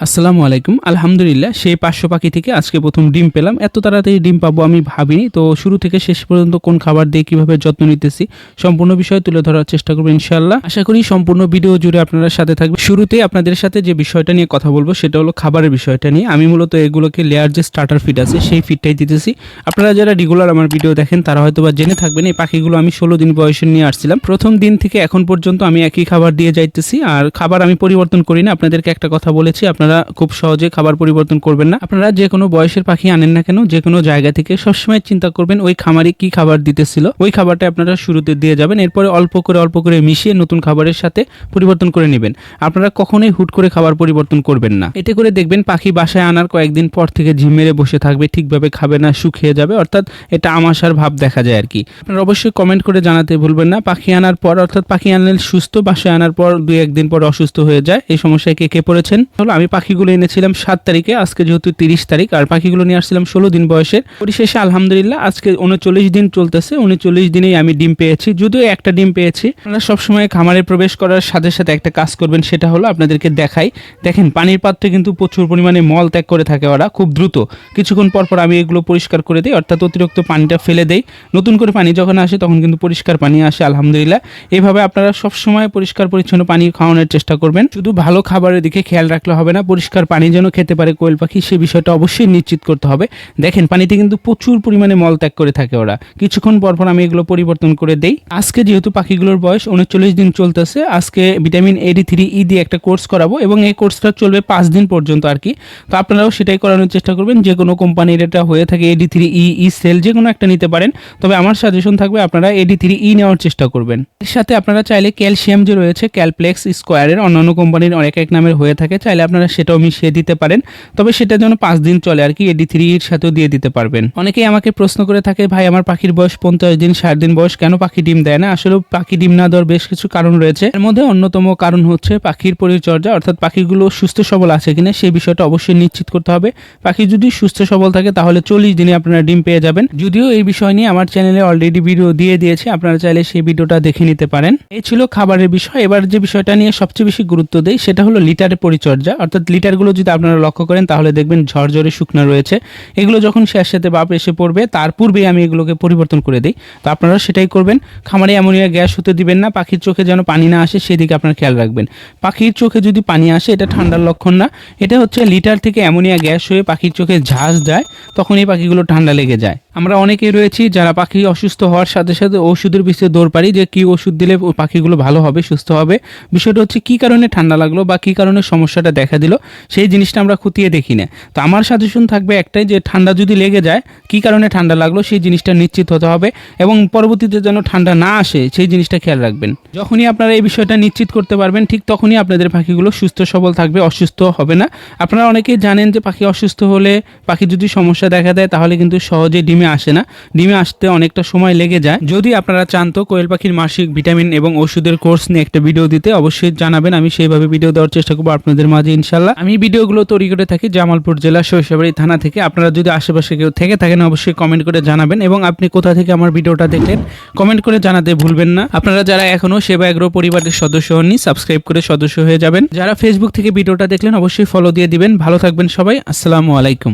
আসসালামু আলাইকুম। আলহামদুলিল্লাহ সেই ৫০০ পাখি থেকে আজকে ১ম ডিম পেলাম। এত তাড়াতাড়ি ডিম পাবো আমি ভাবিনি। তো শুরু থেকে শেষ পর্যন্ত কোন খাবার দিয়ে কিভাবে যত্ন নিতেছি সম্পূর্ণ বিষয় তুলে ধরার চেষ্টা করব ইনশাআল্লাহ। আশা করি সম্পূর্ণ ভিডিও জুড়ে আপনারা সাথে থাকবেন। শুরুতেই আপনাদের সাথে যে বিষয়টা নিয়ে কথা বলবো সেটা হলো খাবারের বিষয়টা নিয়ে। আমি মূলত এগুলোকে লেয়ার যে স্টার্টার ফিড আছে সেই ফিডটাই দিতেছি। আপনারা যারা রেগুলার আমার ভিডিও দেখেন তারা হয়তোবা জেনে থাকবেন এই পাখিগুলো আমি ১৬ দিন বয়সে নিয়ে আসছিলাম। প্রথম দিন থেকে এখন পর্যন্ত আমি একই খাবার দিয়ে যাইতেছি আর খাবার আমি পরিবর্তন করি না। আপনাদেরকে একটা কথা বলেছি, আপনারা খুব সহজে খাবার পরিবর্তন করবেন না। আপনারা যে কোনো বয়সের পাখি আনেন না কেন, যে কোনো জায়গা থেকে সবসময় চিন্তা করবেন ওই খামারে কি খাবার দিতেছিল ওই খাবারটা আপনারা শুরুতে দিয়ে যাবেন। এরপরে অল্প করে মিশিয়ে নতুন খাবারের সাথে পরিবর্তন করে নেবেন। আপনারা কখনোই হুট করে খাবার পরিবর্তন করবেন না। এতে করে দেখবেন পাখি বাসায় আনার কয়েকদিন পর থেকে ঝিম মেরে বসে থাকবে, ঠিকভাবে খাবে না, শুকিয়ে যাবে, অর্থাৎ এটা আমাশার ভাব দেখা যায় আর কি। আপনারা অবশ্যই কমেন্ট করে জানাতে ভুলবেন না পাখি আনার পর, অর্থাৎ পাখি আনলে সুস্থ, বাসায় আনার পর 2-1 দিন পর অসুস্থ হয়ে যায়। এই সমস্যায় কে পড়েছেন? হলো আমি পাখিগুলো এনেছিলাম 7 তারিখে, আজকে যেহেতু 30 তারিখ, আর পাখিগুলো নিয়ে আসছিলাম 16 দিন বয়সের। পরিশেষে আলহামদুলিল্লাহ আজকে 39 দিন চলতেছে। 39 দিনেই আমি ডিম পেয়েছি, যদিও একটা ডিম পেয়েছি। আপনারা সবসময় খামারে প্রবেশ করার সাথে সাথে একটা কাজ করবেন, সেটা হলো আপনাদেরকে দেখাই। দেখেন পানির পাত্রে কিন্তু প্রচুর পরিমাণে মল ত্যাগ করে থাকে ওরা খুব দ্রুত। কিছুক্ষণ পর পর আমি এগুলো পরিষ্কার করে দিই, অর্থাৎ অতিরিক্ত পানিটা ফেলে দেই। নতুন করে পানি যখন আসে তখন কিন্তু পরিষ্কার পানি আসে আলহামদুলিল্লাহ। এইভাবে আপনারা সবসময় পরিষ্কার পরিচ্ছন্ন পানি খাওয়ানোর চেষ্টা করবেন। শুধু ভালো খাবারের দিকে খেয়াল রাখলে হবে না, পরিষ্কার পানি যেন খেতে পারে কোয়েল পাখি সে বিষয়টা অবশ্যই নিশ্চিত করতে হবে। দেখেন পানিতে কিন্তু প্রচুর পরিমাণে মল ত্যাগ করে থাকে ওরা। কিছুক্ষণ পর পর আমি এগুলো পরিবর্তন করে দেই। আজকে যেহেতু পাখিগুলোর বয়স 39 দিন চলতেছে, আজকে ভিটামিন AD3E দিয়ে একটা কোর্স করাবো এবং এই কোর্সটা চলবে 5 দিন পর্যন্ত আর কি। তো আপনারাও সেটাই করানোর চেষ্টা করবেন। যে কোনো কোম্পানির এটা হয়ে থাকে AD3E, সেল যে কোনো একটা নিতে পারেন, তবে আমার সাজেশন থাকবে আপনারা AD3E নেওয়ার চেষ্টা করবেন। এর সাথে আপনারা চাইলে ক্যালসিয়াম যে রয়েছে ক্যালপ্লেক্স স্কোয়ারের, অন্যান্য কোম্পানির এক নামের হয়ে থাকে, চাইলে আপনারা সেটাও মিশিয়ে দিতে পারেন। তবে সেটা যেন 5 দিন চলে আর কি, AD3 এর সাথেও দিয়ে দিতে পারবেন। অনেকেই আমাকে প্রশ্ন করে থাকে, ভাই আমার পাখির বয়স 50 দিন 60 দিন বয়স, কেন পাখি ডিম দেয় না? আসলে পাখি ডিম না দেওয়ার বেশ কিছু কারণ রয়েছে। এর মধ্যে অন্যতম কারণ হচ্ছে পাখির পরিচর্যা, অর্থাৎ পাখিগুলো সুস্থ সবল আছে কিনা সেই বিষয়টা অবশ্যই নিশ্চিত করতে হবে। পাখি যদি সুস্থ সবল থাকে তাহলে 40 দিনে আপনারা ডিম পেয়ে যাবেন। যদিও এই বিষয় নিয়ে আমার চ্যানেলে অলরেডি ভিডিও দিয়ে দিয়েছে, আপনারা চাইলে সেই ভিডিওটা দেখে নিতে পারেন। এই ছিল খাবারের বিষয়। এবার যে বিষয়টা নিয়ে সবচেয়ে বেশি গুরুত্ব দেই সেটা হলো লিটারের পরিচর্যা, অর্থাৎ লিটারগুলো যদি আপনারা লক্ষ্য করেন তাহলে দেখবেন ঝরঝরে শুকনো রয়েছে। এগুলো যখন শেষ সাথে বাপ এসে পড়বে তার পূর্বেই আমি এগুলোকে পরিবর্তন করে দিই। তো আপনারা সেটাই করবেন। খামারে অ্যামোনিয়া গ্যাস হতে দিবেন না, পাখির চোখে যেন পানি না আসে সেদিকে আপনারা খেয়াল রাখবেন। পাখির চোখে যদি পানি আসে এটা ঠান্ডার লক্ষণ না, এটা হচ্ছে লিটার থেকে অ্যামোনিয়া গ্যাস হয়ে পাখির চোখে ঝাঁজ দেয়, তখন এই পাখিগুলো ঠান্ডা লেগে যায়। আমরা অনেকেই রয়েছি যারা পাখি অসুস্থ হওয়ার সাথে সাথে ওষুধের পিছনে দৌড় পারি যে কি ওষুধ দিলে পাখিগুলো ভালো হবে, সুস্থ হবে। বিষয়টা হচ্ছে কি কারণে ঠান্ডা লাগলো বা কি কারণে সমস্যাটা দেখা দিল সেই জিনিসটা আমরা খতিয়ে দেখি না। তো আমার সাজেশন থাকবে একটাই, যে ঠান্ডা যদি লেগে যায় কি কারণে ঠান্ডা লাগলো সেই জিনিসটা নিশ্চিত হতে হবে এবং পরবর্তীতে যেন ঠান্ডা না আসে সেই জিনিসটা খেয়াল রাখবেন। যখনই আপনারা এই বিষয়টা নিশ্চিত করতে পারবেন ঠিক তখনই আপনাদের পাখিগুলো সুস্থ সবল থাকবে, অসুস্থ হবে না। আপনারা অনেকেই জানেন যে পাখি অসুস্থ হলে, পাখি যদি সমস্যা দেখা দেয় তাহলে কিন্তু সহজে ডিমে আসে না, ডিমে আসতে অনেকটা সময় লেগে যায়। যদি আপনারা চান তো কোয়েল পাখির মাসিক ভিটামিন এবং ওষুধের কোর্স নিয়ে একটা ভিডিও দিতে অবশ্যই জানাবেন, আমি সেইভাবে ভিডিও দেওয়ার চেষ্টা করবো আপনাদের মাঝে ইনশাল্লাহ। আমি ভিডিওগুলো তৈরি করে থাকি জামালপুর জেলা সরিষাবাড়ি থানা থেকে। আপনারা যদি আশেপাশে কেউ থেকে থাকেন অবশ্যই কমেন্ট করে জানাবেন এবং আপনি কোথা থেকে আমার ভিডিওটা দেখলেন কমেন্ট করে জানাতে ভুলবেন না। আপনারা যারা এখনো সেবা এগ্রো পরিবারের সদস্য হননি সাবস্ক্রাইব করে সদস্য হয়ে যাবেন। যারা ফেসবুক থেকে ভিডিওটা দেখলেন অবশ্যই ফলো দিয়ে দিবেন। ভালো থাকবেন সবাই, আসসালামু আলাইকুম।